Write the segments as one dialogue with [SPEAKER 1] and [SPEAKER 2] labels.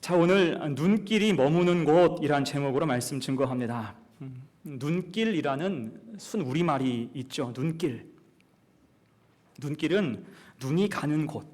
[SPEAKER 1] 자, 오늘 눈길이 머무는 곳이란 제목으로 말씀 증거합니다. 눈길이라는 순 우리말이 있죠. 눈길. 눈길은 눈이 가는 곳,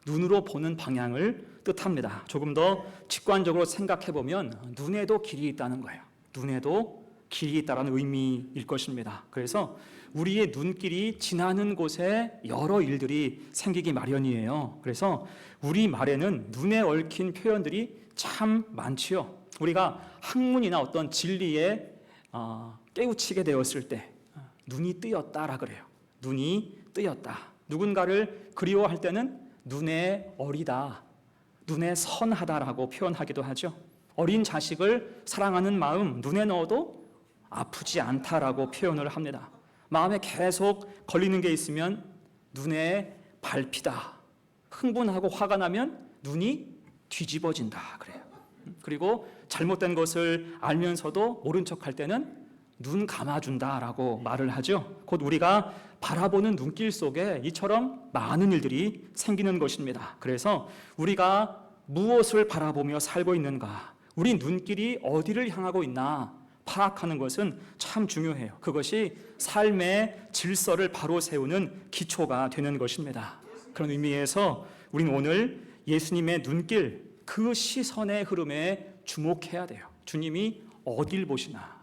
[SPEAKER 1] 눈으로 보는 방향을 뜻합니다. 조금 더 직관적으로 생각해 보면 눈에도 길이 있다는 거예요. 눈에도 길이 있다는 의미일 것입니다. 그래서 우리의 눈길이 지나는 곳에 여러 일들이 생기기 마련이에요. 그래서 우리 말에는 눈에 얽힌 표현들이 참 많지요. 우리가 학문이나 어떤 진리에 깨우치게 되었을 때 눈이 뜨였다라 그래요. 눈이 뜨였다. 누군가를 그리워할 때는 눈에 어리다, 눈에 선하다라고 표현하기도 하죠. 어린 자식을 사랑하는 마음 눈에 넣어도 아프지 않다라고 표현을 합니다. 마음에 계속 걸리는 게 있으면 눈에 밟히다. 흥분하고 화가 나면 눈이 뒤집어진다 그래요. 그리고 잘못된 것을 알면서도 모른 척할 때는 눈 감아준다라고 말을 하죠. 곧 우리가 바라보는 눈길 속에 이처럼 많은 일들이 생기는 것입니다. 그래서 우리가 무엇을 바라보며 살고 있는가, 우리 눈길이 어디를 향하고 있나 파악하는 것은 참 중요해요. 그것이 삶의 질서를 바로 세우는 기초가 되는 것입니다. 그런 의미에서 우리는 오늘 예수님의 눈길, 그 시선의 흐름에 주목해야 돼요. 주님이 어딜 보시나,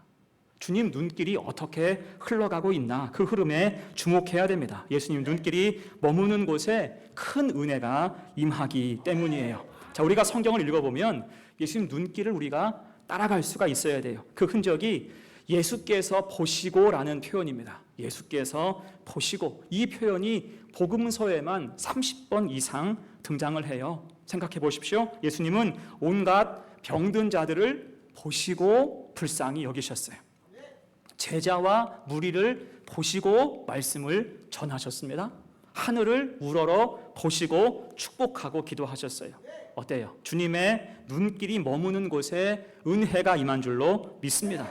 [SPEAKER 1] 주님 눈길이 어떻게 흘러가고 있나, 그 흐름에 주목해야 됩니다. 예수님 눈길이 머무는 곳에 큰 은혜가 임하기 때문이에요. 자, 우리가 성경을 읽어보면 예수님 눈길을 우리가 따라갈 수가 있어야 돼요. 그 흔적이 예수께서 보시고라는 표현입니다. 예수께서 보시고, 이 표현이 복음서에만 30번 이상 등장을 해요. 생각해 보십시오. 예수님은 온갖 병든 자들을 보시고 불쌍히 여기셨어요. 제자와 무리를 보시고 말씀을 전하셨습니다. 하늘을 우러러 보시고 축복하고 기도하셨어요. 어때요? 주님의 눈길이 머무는 곳에 은혜가 임한 줄로 믿습니다.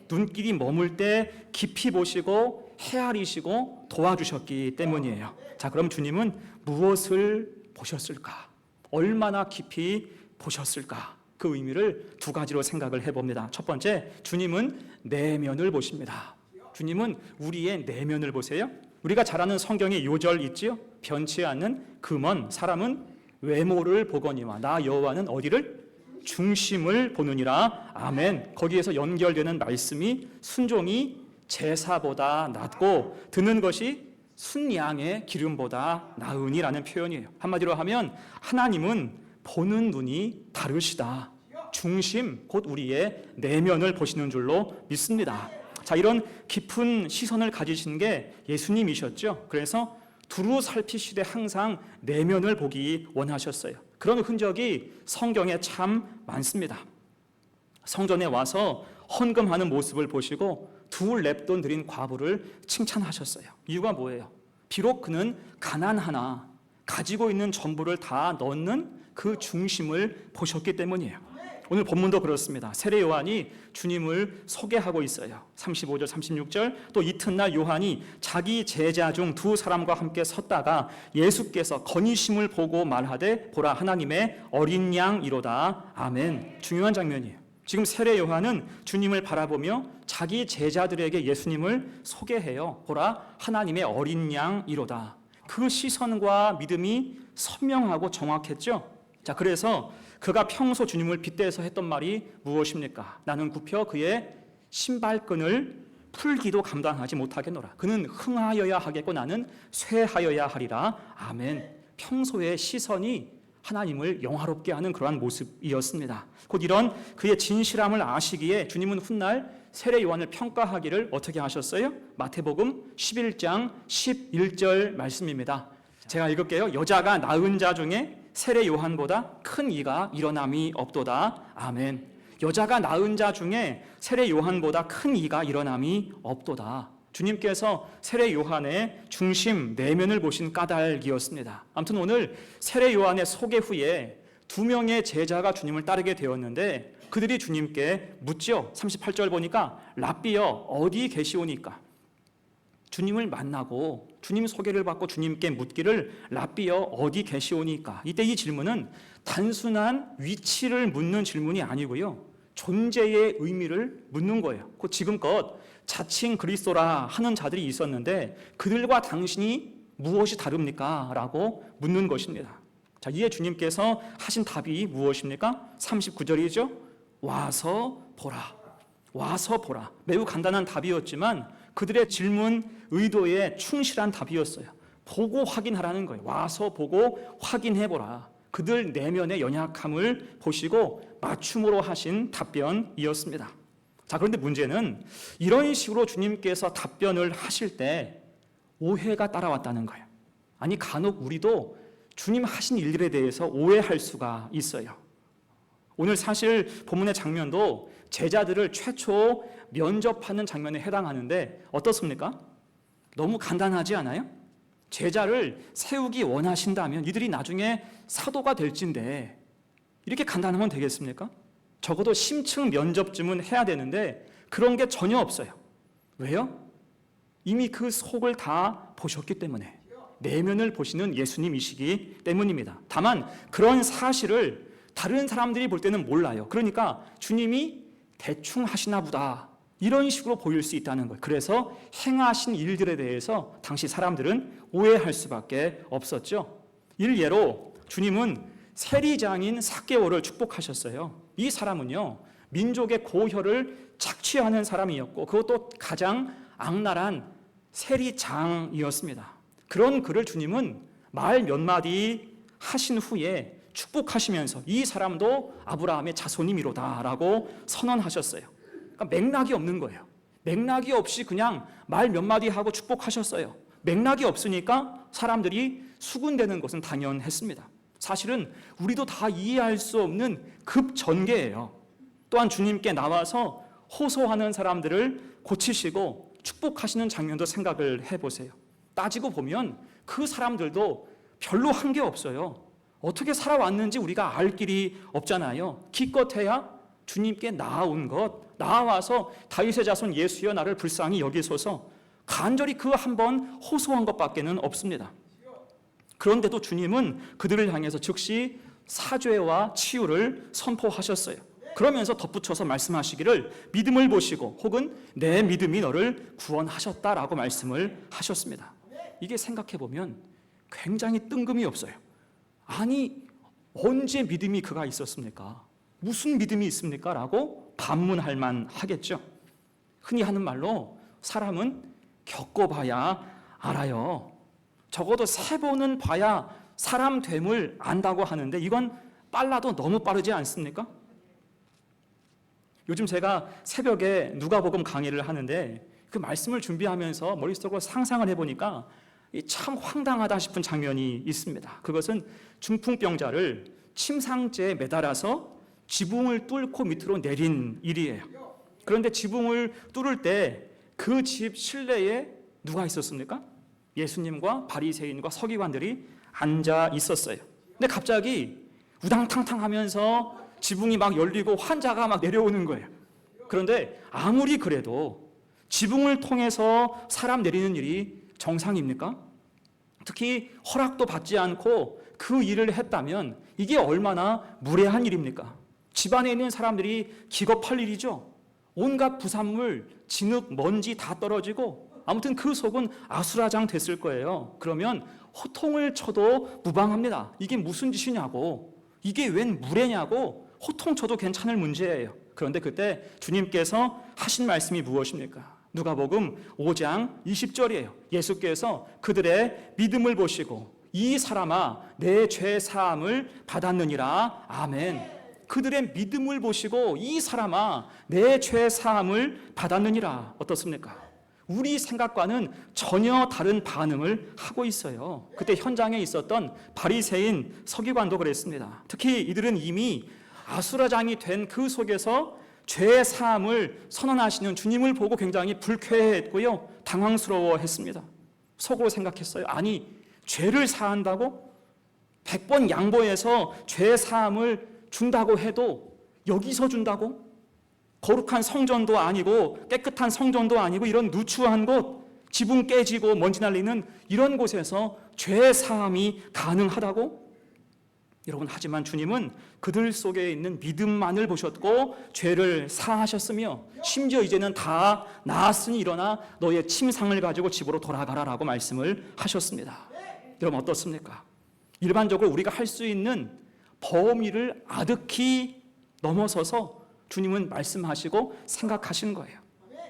[SPEAKER 1] 눈길이 머물 때 깊이 보시고 헤아리시고 도와주셨기 때문이에요. 자, 그럼 주님은 무엇을 보셨을까? 얼마나 깊이 보셨을까? 그 의미를 두 가지로 생각을 해봅니다. 첫 번째, 주님은 내면을 보십니다. 주님은 우리의 내면을 보세요. 우리가 잘 아는 성경의 요절 있지요? 변치 않는 금원, 사람은 외모를 보거니와 나 여호와는 어디를? 중심을 보느니라. 아멘. 거기에서 연결되는 말씀이 순종이 제사보다 낫고 듣는 것이 순양의 기름보다 나으니라는 표현이에요. 한마디로 하면 하나님은 보는 눈이 다르시다. 중심, 곧 우리의 내면을 보시는 줄로 믿습니다. 자, 이런 깊은 시선을 가지신 게 예수님이셨죠. 그래서 두루 살피시되 항상 내면을 보기 원하셨어요. 그런 흔적이 성경에 참 많습니다. 성전에 와서 헌금하는 모습을 보시고 두 렙돈 드린 과부를 칭찬하셨어요. 이유가 뭐예요? 비록 그는 가난하나 가지고 있는 전부를 다 넣는 그 중심을 보셨기 때문이에요. 오늘 본문도 그렇습니다. 세례 요한이 주님을 소개하고 있어요. 35절 36절. 또 이튿날 요한이 자기 제자 중 두 사람과 함께 섰다가 예수께서 건의심을 보고 말하되 보라 하나님의 어린 양이로다. 아멘. 중요한 장면이에요. 지금 세례 요한은 주님을 바라보며 자기 제자들에게 예수님을 소개해요. 보라 하나님의 어린 양이로다. 그 시선과 믿음이 선명하고 정확했죠. 자, 그래서 그가 평소 주님을 빗대서 했던 말이 무엇입니까? 나는 굽혀 그의 신발끈을 풀기도 감당하지 못하겠노라. 그는 흥하여야 하겠고 나는 쇠하여야 하리라. 아멘. 평소의 시선이 하나님을 영화롭게 하는 그러한 모습이었습니다. 곧 이런 그의 진실함을 아시기에 주님은 훗날 세례 요한을 평가하기를 어떻게 하셨어요? 마태복음 11장 11절 말씀입니다. 제가 읽을게요. 여자가 낳은 자 중에 세례 요한보다 큰 이가 일어남이 없도다. 아멘. 여자가 낳은 자 중에 세례 요한보다 큰 이가 일어남이 없도다. 주님께서 세례 요한의 중심 내면을 보신 까닭이었습니다. 아무튼 오늘 세례 요한의 소개 후에 두 명의 제자가 주님을 따르게 되었는데 그들이 주님께 묻죠. 38절 보니까 랍비여 어디 계시오니까? 주님을 만나고 주님 소개를 받고 주님께 묻기를 랍비여 어디 계시오니까? 이때 이 질문은 단순한 위치를 묻는 질문이 아니고요. 존재의 의미를 묻는 거예요. 곧 지금껏 자칭 그리스도라 하는 자들이 있었는데 그들과 당신이 무엇이 다릅니까? 라고 묻는 것입니다. 자, 이에 주님께서 하신 답이 무엇입니까? 39절이죠. 와서 보라. 와서 보라. 매우 간단한 답이었지만 그들의 질문 의도에 충실한 답이었어요. 보고 확인하라는 거예요. 와서 보고 확인해보라. 그들 내면의 연약함을 보시고 맞춤으로 하신 답변이었습니다. 자, 그런데 문제는 이런 식으로 주님께서 답변을 하실 때 오해가 따라왔다는 거예요. 아니, 간혹 우리도 주님 하신 일들에 대해서 오해할 수가 있어요. 오늘 사실 본문의 장면도 제자들을 최초 면접하는 장면에 해당하는데 어떻습니까? 너무 간단하지 않아요? 제자를 세우기 원하신다면 이들이 나중에 사도가 될진데 이렇게 간단하면 되겠습니까? 적어도 심층 면접쯤은 해야 되는데 그런 게 전혀 없어요. 왜요? 이미 그 속을 다 보셨기 때문에, 내면을 보시는 예수님이시기 때문입니다. 다만 그런 사실을 다른 사람들이 볼 때는 몰라요. 그러니까 주님이 대충 하시나 보다 이런 식으로 보일 수 있다는 거예요. 그래서 행하신 일들에 대해서 당시 사람들은 오해할 수밖에 없었죠. 일례로 주님은 세리장인 삭개오를 축복하셨어요. 이 사람은요, 민족의 고혈을 착취하는 사람이었고 그것도 가장 악랄한 세리장이었습니다. 그런 그를 주님은 말 몇 마디 하신 후에 축복하시면서 이 사람도 아브라함의 자손이미로다라고 선언하셨어요. 그러니까 맥락이 없는 거예요. 맥락이 없이 그냥 말 몇 마디 하고 축복하셨어요. 맥락이 없으니까 사람들이 수군대는 것은 당연했습니다. 사실은 우리도 다 이해할 수 없는 급전개예요. 또한 주님께 나와서 호소하는 사람들을 고치시고 축복하시는 장면도 생각을 해보세요. 따지고 보면 그 사람들도 별로 한 게 없어요. 어떻게 살아왔는지 우리가 알 길이 없잖아요. 기껏해야 주님께 나아온 것, 나아와서 다윗의 자손 예수여 나를 불쌍히 여기소서 간절히 그 한 번 호소한 것밖에는 없습니다. 그런데도 주님은 그들을 향해서 즉시 사죄와 치유를 선포하셨어요. 그러면서 덧붙여서 말씀하시기를 믿음을 보시고 혹은 내 믿음이 너를 구원하셨다라고 말씀을 하셨습니다. 이게 생각해보면 굉장히 뜬금이 없어요. 아니, 언제 믿음이 그가 있었습니까? 무슨 믿음이 있습니까? 라고 반문할 만하겠죠. 흔히 하는 말로 사람은 겪어봐야 알아요. 적어도 3번은 봐야 사람 됨을 안다고 하는데 이건 빨라도 너무 빠르지 않습니까? 요즘 제가 새벽에 누가복음 강의를 하는데 그 말씀을 준비하면서 머릿속으로 상상을 해보니까 참 황당하다 싶은 장면이 있습니다. 그것은 중풍병자를 침상째에 매달아서 지붕을 뚫고 밑으로 내린 일이에요. 그런데 지붕을 뚫을 때 그 집 실내에 누가 있었습니까? 예수님과 바리새인과 서기관들이 앉아 있었어요. 근데 갑자기 우당탕탕 하면서 지붕이 막 열리고 환자가 막 내려오는 거예요. 그런데 아무리 그래도 지붕을 통해서 사람 내리는 일이 정상입니까? 특히 허락도 받지 않고 그 일을 했다면 이게 얼마나 무례한 일입니까? 집안에 있는 사람들이 기겁할 일이죠. 온갖 부산물, 진흙, 먼지 다 떨어지고 아무튼 그 속은 아수라장 됐을 거예요. 그러면 호통을 쳐도 무방합니다. 이게 무슨 짓이냐고, 이게 웬 무례냐고 호통 쳐도 괜찮을 문제예요. 그런데 그때 주님께서 하신 말씀이 무엇입니까? 누가복음 5장 20절이에요. 예수께서 그들의 믿음을 보시고 이 사람아 내 죄 사함을 받았느니라. 아멘. 그들의 믿음을 보시고 이 사람아 내 죄 사함을 받았느니라. 어떻습니까? 우리 생각과는 전혀 다른 반응을 하고 있어요. 그때 현장에 있었던 바리새인 서기관도 그랬습니다. 특히 이들은 이미 아수라장이 된 그 속에서 죄 사함을 선언하시는 주님을 보고 굉장히 불쾌했고요, 당황스러워했습니다. 속으로 생각했어요. 아니, 죄를 사한다고? 100번 양보해서 죄 사함을 준다고 해도 여기서 준다고? 거룩한 성전도 아니고 깨끗한 성전도 아니고 이런 누추한 곳, 지붕 깨지고 먼지 날리는 이런 곳에서 죄 사함이 가능하다고? 여러분, 하지만 주님은 그들 속에 있는 믿음만을 보셨고 죄를 사하셨으며 심지어 이제는 다 나았으니 일어나 너의 침상을 가지고 집으로 돌아가라라고 말씀을 하셨습니다. 여러분, 어떻습니까? 일반적으로 우리가 할 수 있는 범위를 아득히 넘어서서 주님은 말씀하시고 생각하시는 거예요.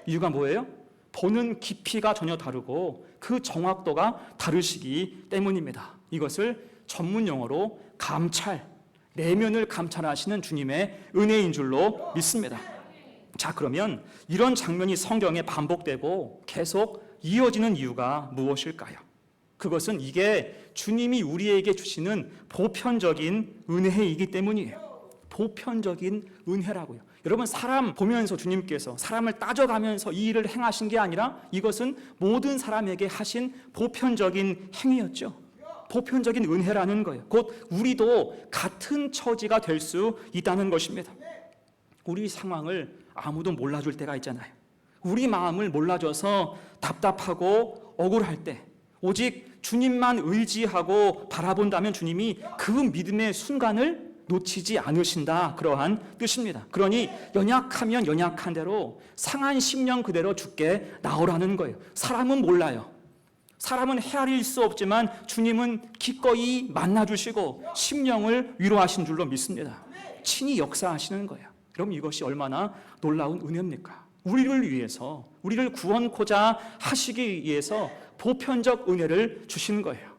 [SPEAKER 1] 이유가 뭐예요? 보는 깊이가 전혀 다르고 그 정확도가 다르시기 때문입니다. 이것을 전문 용어로 감찰, 내면을 감찰하시는 주님의 은혜인 줄로 믿습니다. 자, 그러면 이런 장면이 성경에 반복되고 계속 이어지는 이유가 무엇일까요? 그것은 이게 주님이 우리에게 주시는 보편적인 은혜이기 때문이에요. 보편적인 은혜라고요. 여러분, 사람 보면서 주님께서 사람을 따져가면서 이 일을 행하신 게 아니라 이것은 모든 사람에게 하신 보편적인 행위였죠. 보편적인 은혜라는 거예요. 곧 우리도 같은 처지가 될 수 있다는 것입니다. 우리 상황을 아무도 몰라줄 때가 있잖아요. 우리 마음을 몰라줘서 답답하고 억울할 때 오직 주님만 의지하고 바라본다면 주님이 그 믿음의 순간을 놓치지 않으신다, 그러한 뜻입니다. 그러니 연약하면 연약한 대로 상한 심령 그대로 주께 나오라는 거예요. 사람은 몰라요. 사람은 헤아릴 수 없지만 주님은 기꺼이 만나주시고 심령을 위로하신 줄로 믿습니다. 친히 역사하시는 거예요. 그럼 이것이 얼마나 놀라운 은혜입니까? 우리를 위해서, 우리를 구원코자 하시기 위해서 보편적 은혜를 주신 거예요.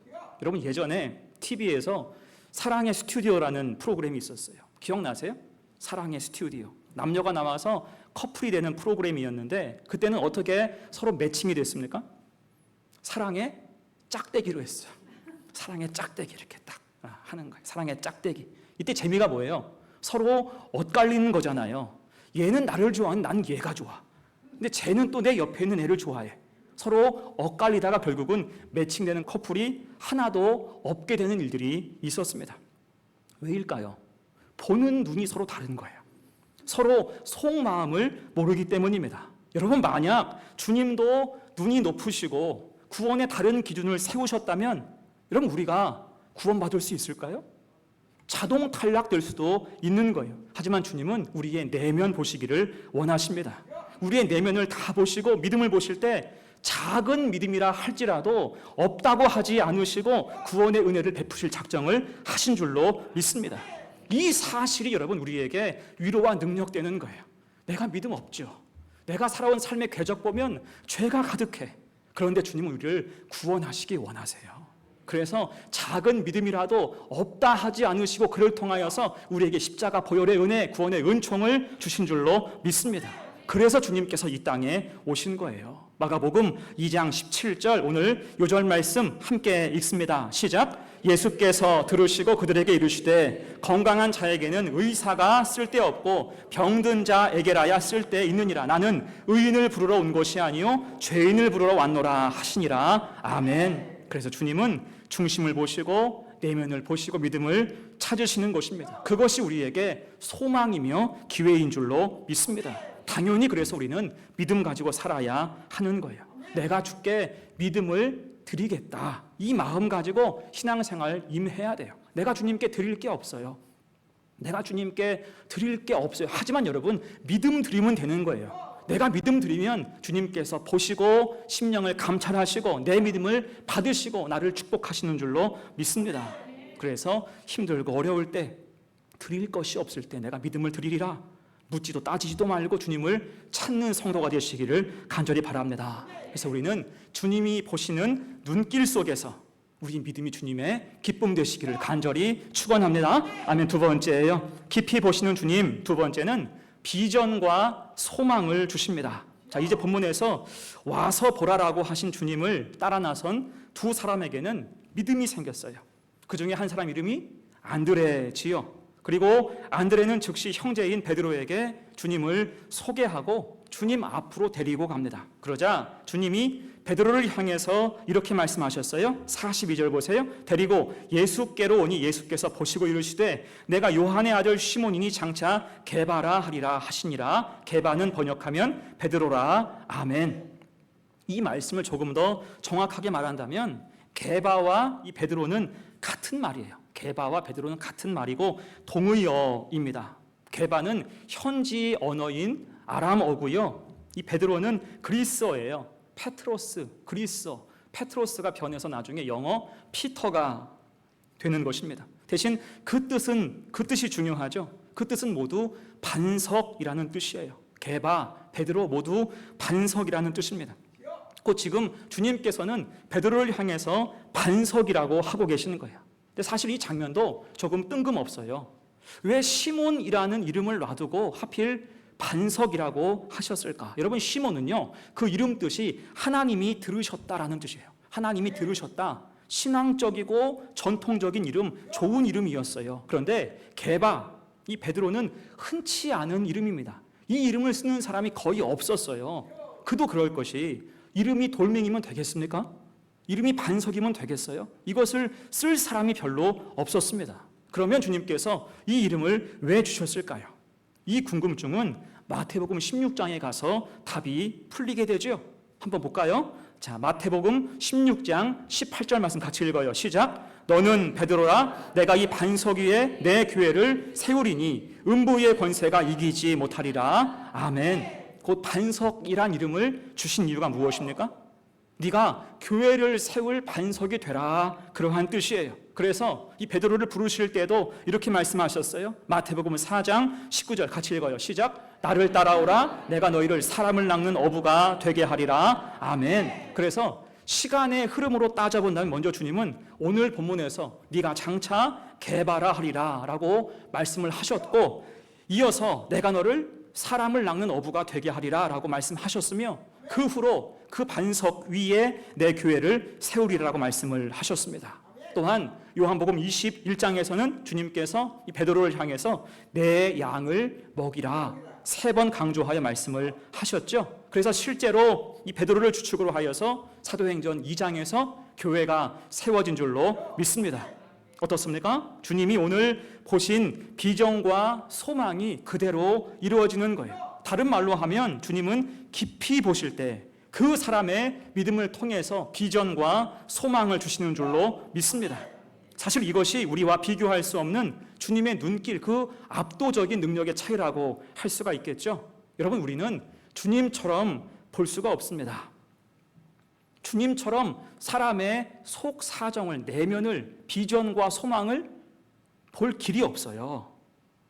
[SPEAKER 1] 여러분, 예전에 TV에서 사랑의 스튜디오라는 프로그램이 있었어요. 기억나세요? 사랑의 스튜디오. 남녀가 나와서 커플이 되는 프로그램이었는데 그때는 어떻게 서로 매칭이 됐습니까? 사랑의 짝대기로 했어요. 사랑의 짝대기 이렇게 딱 하는 거예요. 사랑의 짝대기. 이때 재미가 뭐예요? 서로 엇갈리는 거잖아요. 얘는 나를 좋아하는 난 얘가 좋아. 근데 쟤는 또 내 옆에 있는 애를 좋아해. 서로 엇갈리다가 결국은 매칭되는 커플이 하나도 없게 되는 일들이 있었습니다. 왜일까요? 보는 눈이 서로 다른 거예요. 서로 속마음을 모르기 때문입니다. 여러분, 만약 주님도 눈이 높으시고 구원의 다른 기준을 세우셨다면 여러분, 우리가 구원받을 수 있을까요? 자동 탈락될 수도 있는 거예요. 하지만 주님은 우리의 내면 보시기를 원하십니다. 우리의 내면을 다 보시고 믿음을 보실 때 작은 믿음이라 할지라도 없다고 하지 않으시고 구원의 은혜를 베푸실 작정을 하신 줄로 믿습니다. 이 사실이 여러분 우리에게 위로와 능력되는 거예요. 내가 믿음 없죠. 내가 살아온 삶의 궤적 보면 죄가 가득해. 그런데 주님은 우리를 구원하시기 원하세요. 그래서 작은 믿음이라도 없다 하지 않으시고 그를 통하여서 우리에게 십자가 보혈의 은혜, 구원의 은총을 주신 줄로 믿습니다. 그래서 주님께서 이 땅에 오신 거예요. 마가복음 2장 17절, 오늘 요절 말씀 함께 읽습니다. 시작. 예수께서 들으시고 그들에게 이르시되 건강한 자에게는 의사가 쓸데없고 병든 자에게라야 쓸데 있느니라. 나는 의인을 부르러 온 것이 아니요 죄인을 부르러 왔노라 하시니라. 아멘. 그래서 주님은 중심을 보시고 내면을 보시고 믿음을 찾으시는 것입니다. 그것이 우리에게 소망이며 기회인 줄로 믿습니다. 당연히 그래서 우리는 믿음 가지고 살아야 하는 거예요. 내가 주께 믿음을 드리겠다. 이 마음 가지고 신앙생활 임해야 돼요. 내가 주님께 드릴 게 없어요. 내가 주님께 드릴 게 없어요. 하지만 여러분, 믿음 드리면 되는 거예요. 내가 믿음 드리면 주님께서 보시고 심령을 감찰하시고 내 믿음을 받으시고 나를 축복하시는 줄로 믿습니다. 그래서 힘들고 어려울 때 드릴 것이 없을 때 내가 믿음을 드리리라. 묻지도 따지지도 말고 주님을 찾는 성도가 되시기를 간절히 바랍니다. 그래서 우리는 주님이 보시는 눈길 속에서 우리 믿음이 주님의 기쁨 되시기를 간절히 축원합니다. 아멘. 두 번째예요. 깊이 보시는 주님. 두 번째는 비전과 소망을 주십니다. 자, 이제 본문에서 와서 보라라고 하신 주님을 따라 나선 두 사람에게는 믿음이 생겼어요. 그 중에 한 사람 이름이 안드레지요. 그리고 안드레는 즉시 형제인 베드로에게 주님을 소개하고 주님 앞으로 데리고 갑니다. 그러자 주님이 베드로를 향해서 이렇게 말씀하셨어요. 42절 보세요. 데리고 예수께로 오니 예수께서 보시고 이르시되 내가 요한의 아들 시몬이니 장차 게바라 하리라 하시니라. 게바는 번역하면 베드로라. 아멘. 이 말씀을 조금 더 정확하게 말한다면 게바와 이 베드로는 같은 말이에요. 게바와 베드로는 같은 말이고 동의어입니다. 게바는 현지 언어인 아람어고요. 이 베드로는 그리스어예요. 페트로스, 그리스어. 페트로스가 변해서 나중에 영어 피터가 되는 것입니다. 대신 그 뜻이 중요하죠. 그 뜻은 모두 반석이라는 뜻이에요. 게바, 베드로 모두 반석이라는 뜻입니다. 곧 지금 주님께서는 베드로를 향해서 반석이라고 하고 계시는 거예요. 근데 사실 이 장면도 조금 뜬금없어요. 왜 시몬이라는 이름을 놔두고 하필 반석이라고 하셨을까? 여러분, 시몬은요, 그 이름 뜻이 하나님이 들으셨다라는 뜻이에요. 하나님이 들으셨다. 신앙적이고 전통적인 이름, 좋은 이름이었어요. 그런데 게바, 이 베드로는 흔치 않은 이름입니다. 이 이름을 쓰는 사람이 거의 없었어요. 그도 그럴 것이 이름이 돌멩이면 되겠습니까? 이름이 반석이면 되겠어요? 이것을 쓸 사람이 별로 없었습니다. 그러면 주님께서 이 이름을 왜 주셨을까요? 이 궁금증은 마태복음 16장에 가서 답이 풀리게 되죠. 한번 볼까요? 자, 마태복음 16장 18절 말씀 같이 읽어요. 시작. 너는 베드로라, 내가 이 반석 위에 내 교회를 세우리니 음부의 권세가 이기지 못하리라. 아멘. 곧 반석이란 이름을 주신 이유가 무엇입니까? 네가 교회를 세울 반석이 되라, 그러한 뜻이에요. 그래서 이 베드로를 부르실 때도 이렇게 말씀하셨어요. 마태복음 4장 19절 같이 읽어요. 시작. 나를 따라오라, 내가 너희를 사람을 낚는 어부가 되게 하리라. 아멘. 그래서 시간의 흐름으로 따져본다면 먼저 주님은 오늘 본문에서 네가 장차 게바라 하리라 라고 말씀을 하셨고, 이어서 내가 너를 사람을 낚는 어부가 되게 하리라 라고 말씀하셨으며, 그 후로 그 반석 위에 내 교회를 세우리라고 말씀을 하셨습니다. 또한 요한복음 21장에서는 주님께서 이 베드로를 향해서 내 양을 먹이라 3번 강조하여 말씀을 하셨죠. 그래서 실제로 이 베드로를 주축으로 하여서 사도행전 2장에서 교회가 세워진 줄로 믿습니다. 어떻습니까? 주님이 오늘 보신 비전과 소망이 그대로 이루어지는 거예요. 다른 말로 하면 주님은 깊이 보실 때 그 사람의 믿음을 통해서 비전과 소망을 주시는 줄로 믿습니다. 사실 이것이 우리와 비교할 수 없는 주님의 눈길, 그 압도적인 능력의 차이라고 할 수가 있겠죠. 여러분, 우리는 주님처럼 볼 수가 없습니다. 주님처럼 사람의 속 사정을, 내면을, 비전과 소망을 볼 길이 없어요.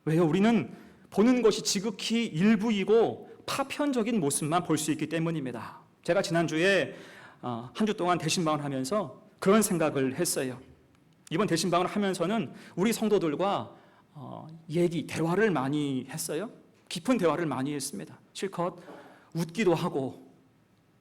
[SPEAKER 1] 왜요? 우리는 보는 것이 지극히 일부이고 파편적인 모습만 볼 수 있기 때문입니다. 제가 지난주에 한 주 동안 대신방을 하면서 그런 생각을 했어요. 이번 대신방을 하면서는 우리 성도들과 대화를 많이 했어요. 깊은 대화를 많이 했습니다. 실컷 웃기도 하고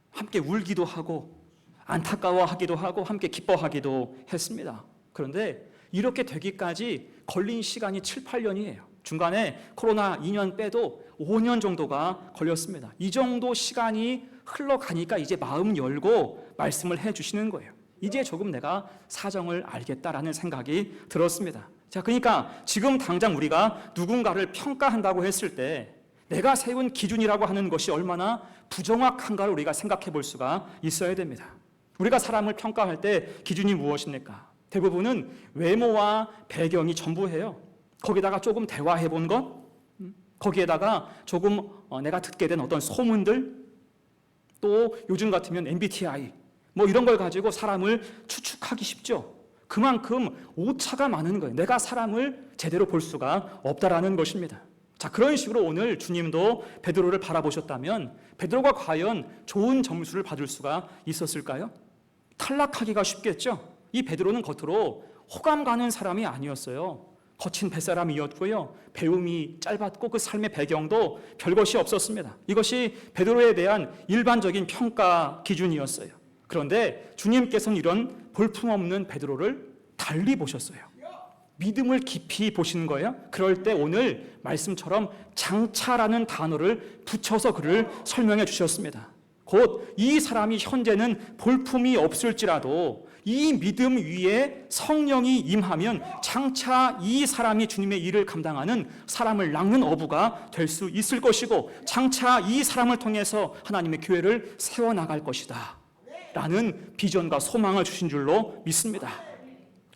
[SPEAKER 1] 함께 울기도 하고 안타까워하기도 하고 함께 기뻐하기도 했습니다. 그런데 이렇게 되기까지 걸린 시간이 7, 8년이에요. 중간에 코로나 2년 빼도 5년 정도가 걸렸습니다. 이 정도 시간이 흘러가니까 이제 마음 열고 말씀을 해주시는 거예요. 이제 조금 내가 사정을 알겠다라는 생각이 들었습니다. 자, 그러니까 지금 당장 우리가 누군가를 평가한다고 했을 때 내가 세운 기준이라고 하는 것이 얼마나 부정확한가를 우리가 생각해 볼 수가 있어야 됩니다. 우리가 사람을 평가할 때 기준이 무엇입니까? 대부분은 외모와 배경이 전부예요. 거기다가 조금 대화해 본 것, 거기에다가 조금 내가 듣게 된 어떤 소문들, 또 요즘 같으면 MBTI 뭐 이런 걸 가지고 사람을 추측하기 쉽죠. 그만큼 오차가 많은 거예요. 내가 사람을 제대로 볼 수가 없다라는 것입니다. 자, 그런 식으로 오늘 주님도 베드로를 바라보셨다면 베드로가 과연 좋은 점수를 받을 수가 있었을까요? 탈락하기가 쉽겠죠. 이 베드로는 겉으로 호감 가는 사람이 아니었어요. 거친 뱃사람이었고요. 배움이 짧았고 그 삶의 배경도 별것이 없었습니다. 이것이 베드로에 대한 일반적인 평가 기준이었어요. 그런데 주님께서는 이런 볼품없는 베드로를 달리 보셨어요. 믿음을 깊이 보시는 거예요. 그럴 때 오늘 말씀처럼 장차라는 단어를 붙여서 그를 설명해 주셨습니다. 곧 이 사람이 현재는 볼품이 없을지라도 이 믿음 위에 성령이 임하면 장차 이 사람이 주님의 일을 감당하는 사람을 낚는 어부가 될 수 있을 것이고 장차 이 사람을 통해서 하나님의 교회를 세워나갈 것이다 라는 비전과 소망을 주신 줄로 믿습니다.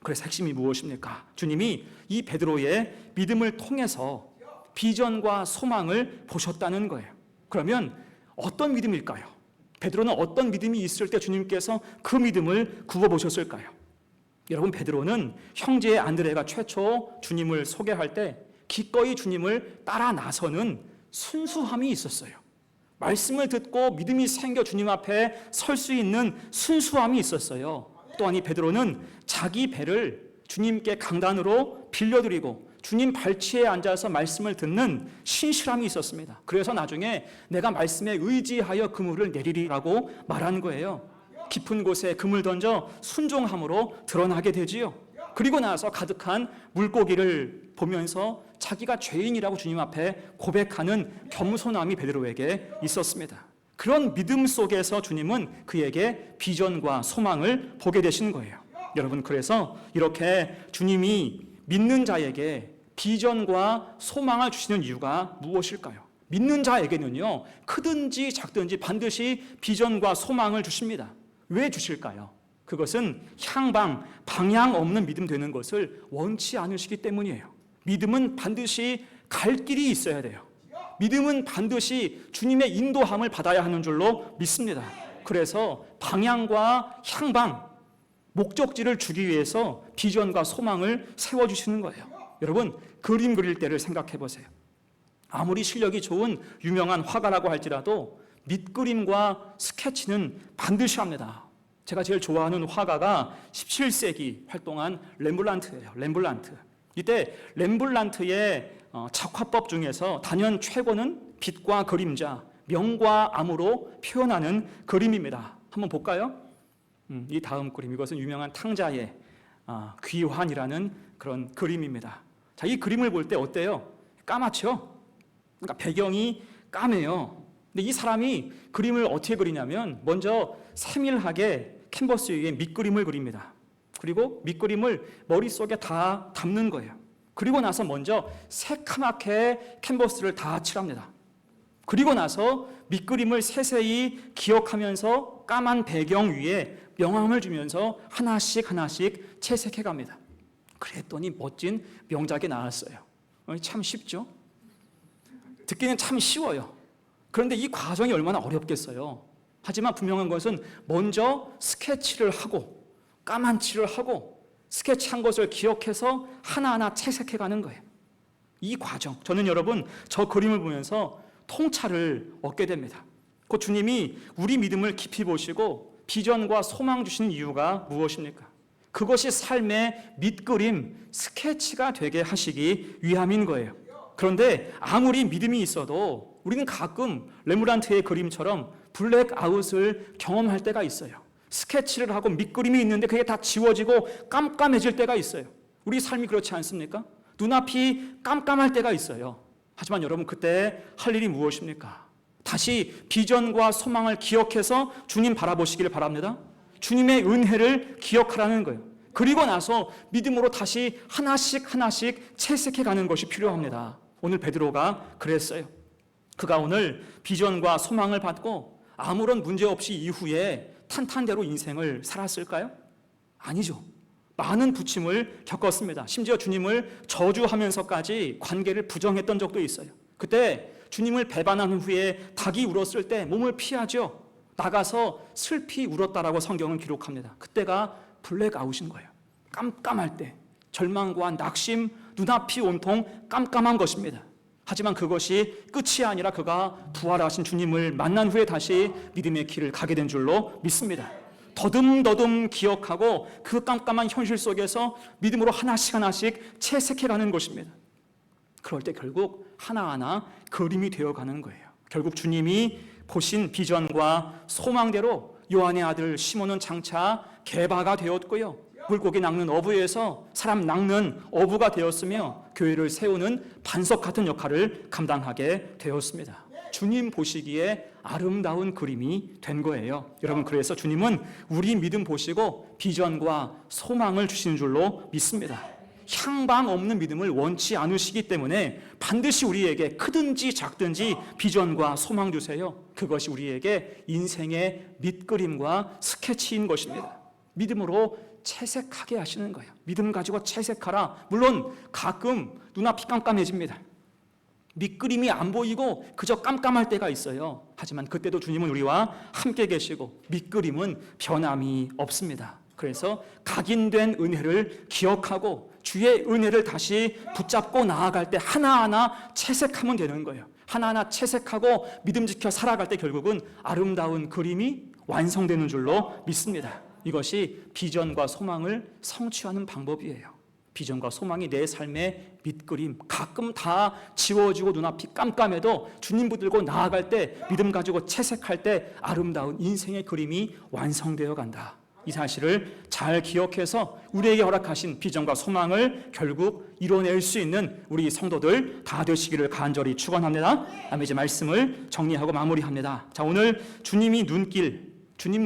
[SPEAKER 1] 그래서 핵심이 무엇입니까? 주님이 이 베드로의 믿음을 통해서 비전과 소망을 보셨다는 거예요. 그러면 어떤 믿음일까요? 베드로는 어떤 믿음이 있을 때 주님께서 그 믿음을 구워보셨을까요? 여러분, 베드로는 형제 안드레가 최초 주님을 소개할 때 기꺼이 주님을 따라 나서는 순수함이 있었어요. 말씀을 듣고 믿음이 생겨 주님 앞에 설 수 있는 순수함이 있었어요. 또한 이 베드로는 자기 배를 주님께 강단으로 빌려드리고 주님 발치에 앉아서 말씀을 듣는 신실함이 있었습니다. 그래서 나중에 내가 말씀에 의지하여 그물을 내리리라고 말한 거예요. 깊은 곳에 그물 던져 순종함으로 드러나게 되지요. 그리고 나서 가득한 물고기를 보면서 자기가 죄인이라고 주님 앞에 고백하는 겸손함이 베드로에게 있었습니다. 그런 믿음 속에서 주님은 그에게 비전과 소망을 보게 되신 거예요. 여러분, 그래서 이렇게 주님이 믿는 자에게 비전과 소망을 주시는 이유가 무엇일까요? 믿는 자에게는요, 크든지 작든지 반드시 비전과 소망을 주십니다. 왜 주실까요? 그것은 방향 없는 믿음 되는 것을 원치 않으시기 때문이에요. 믿음은 반드시 갈 길이 있어야 돼요. 믿음은 반드시 주님의 인도함을 받아야 하는 줄로 믿습니다. 그래서 방향과 목적지를 주기 위해서 비전과 소망을 세워주시는 거예요. 여러분, 그림 그릴 때를 생각해 보세요. 아무리 실력이 좋은 유명한 화가라고 할지라도 밑그림과 스케치는 반드시 합니다. 제가 제일 좋아하는 화가가 17세기 활동한 렘블란트예요. 렘블란트. 이때 렘블란트의 작화법 중에서 단연 최고는 빛과 그림자, 명과 암으로 표현하는 그림입니다. 한번 볼까요? 이 다음 그림, 이것은 유명한 탕자의 귀환이라는 그런 그림입니다. 자, 이 그림을 볼 때 어때요? 까맣죠? 그러니까 배경이 까매요. 근데 이 사람이 그림을 어떻게 그리냐면 먼저 세밀하게 캔버스 위에 밑그림을 그립니다. 그리고 밑그림을 머릿속에 다 담는 거예요. 그리고 나서 먼저 새카맣게 캔버스를 다 칠합니다. 그리고 나서 밑그림을 세세히 기억하면서 까만 배경 위에 명암을 주면서 하나씩 채색해 갑니다. 그랬더니 멋진 명작이 나왔어요. 참 쉽죠? 듣기는 참 쉬워요. 그런데 이 과정이 얼마나 어렵겠어요. 하지만 분명한 것은 먼저 스케치를 하고 까만 칠을 하고 스케치한 것을 기억해서 하나하나 채색해 가는 거예요. 이 과정, 저는 여러분 저 그림을 보면서 통찰을 얻게 됩니다. 그 주님이 우리 믿음을 깊이 보시고 비전과 소망 주시는 이유가 무엇입니까? 그것이 삶의 밑그림, 스케치가 되게 하시기 위함인 거예요. 그런데 아무리 믿음이 있어도 우리는 가끔 레므란트의 그림처럼 블랙아웃을 경험할 때가 있어요. 스케치를 하고 밑그림이 있는데 그게 다 지워지고 깜깜해질 때가 있어요. 우리 삶이 그렇지 않습니까? 눈앞이 깜깜할 때가 있어요. 하지만 여러분, 그때 할 일이 무엇입니까? 다시 비전과 소망을 기억해서 주님 바라보시기를 바랍니다. 주님의 은혜를 기억하라는 거예요. 그리고 나서 믿음으로 다시 하나씩 채색해 가는 것이 필요합니다. 오늘 베드로가 그랬어요. 그가 오늘 비전과 소망을 받고 아무런 문제 없이 이후에 탄탄대로 인생을 살았을까요? 아니죠. 많은 부침을 겪었습니다. 심지어 주님을 저주하면서까지 관계를 부정했던 적도 있어요. 그때 주님을 배반한 후에 닭이 울었을 때 몸을 피하죠. 나가서 슬피 울었다라고 성경은 기록합니다. 그때가 블랙아웃인 거예요. 깜깜할 때, 절망과 낙심, 눈앞이 온통 깜깜한 것입니다. 하지만 그것이 끝이 아니라 그가 부활하신 주님을 만난 후에 다시 믿음의 길을 가게 된 줄로 믿습니다. 더듬더듬 기억하고 그 깜깜한 현실 속에서 믿음으로 하나씩 채색해가는 것입니다. 그럴 때 결국 하나하나 그림이 되어가는 거예요. 결국 주님이 보신 비전과 소망대로 요한의 아들 시몬은 장차 게바가 되었고요, 물고기 낚는 어부에서 사람 낚는 어부가 되었으며 교회를 세우는 반석 같은 역할을 감당하게 되었습니다. 주님 보시기에 아름다운 그림이 된 거예요. 여러분, 그래서 주님은 우리 믿음 보시고 비전과 소망을 주시는 줄로 믿습니다. 향방 없는 믿음을 원치 않으시기 때문에 반드시 우리에게 크든지 작든지 비전과 소망 주세요. 그것이 우리에게 인생의 밑그림과 스케치인 것입니다. 믿음으로 채색하게 하시는 거예요. 믿음 가지고 채색하라. 물론 가끔 눈앞이 깜깜해집니다. 밑그림이 안 보이고 그저 깜깜할 때가 있어요. 하지만 그때도 주님은 우리와 함께 계시고 밑그림은 변함이 없습니다. 그래서 각인된 은혜를 기억하고 주의 은혜를 다시 붙잡고 나아갈 때 하나하나 채색하면 되는 거예요. 하나하나 채색하고 믿음 지켜 살아갈 때 결국은 아름다운 그림이 완성되는 줄로 믿습니다. 이것이 비전과 소망을 성취하는 방법이에요. 비전과 소망이 내 삶의 밑그림, 가끔 다 지워지고 눈앞이 깜깜해도 주님 붙들고 나아갈 때, 믿음 가지고 채색할 때 아름다운 인생의 그림이 완성되어 간다. 이 사실을 잘 기억해서 우리에게 허락하신 비전과 소망을 결국 이뤄낼 수 있는 우리 성도들 다 되시기를 간절히 축원합니다. 다음에 이제 말씀을 정리하고 마무리합니다. 자, 오늘 주님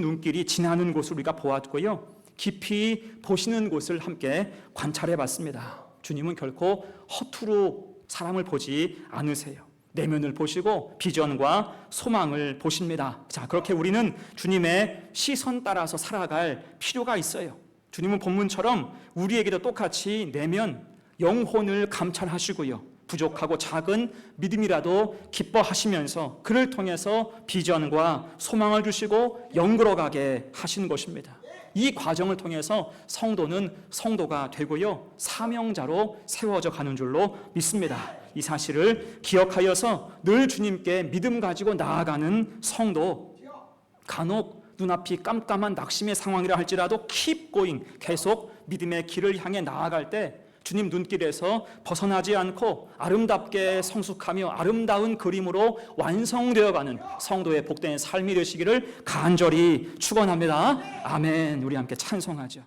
[SPEAKER 1] 눈길이 지나는 곳을 우리가 보았고요. 깊이 보시는 곳을 함께 관찰해 봤습니다. 주님은 결코 허투루 사람을 보지 않으세요. 내면을 보시고 비전과 소망을 보십니다. 자, 그렇게 우리는 주님의 시선 따라서 살아갈 필요가 있어요. 주님은 본문처럼 우리에게도 똑같이 내면 영혼을 감찰하시고요. 부족하고 작은 믿음이라도 기뻐하시면서 그를 통해서 비전과 소망을 주시고 연결어가게 하신 것입니다. 이 과정을 통해서 성도는 성도가 되고요, 사명자로 세워져 가는 줄로 믿습니다. 이 사실을 기억하여서 늘 주님께 믿음 가지고 나아가는 성도, 간혹 눈앞이 깜깜한 낙심의 상황이라 할지라도 keep going, 계속 믿음의 길을 향해 나아갈 때 주님 눈길에서 벗어나지 않고 아름답게 성숙하며 아름다운 그림으로 완성되어가는 성도의 복된 삶이 되시기를 간절히 축원합니다. 아멘. 우리 함께 찬송하죠.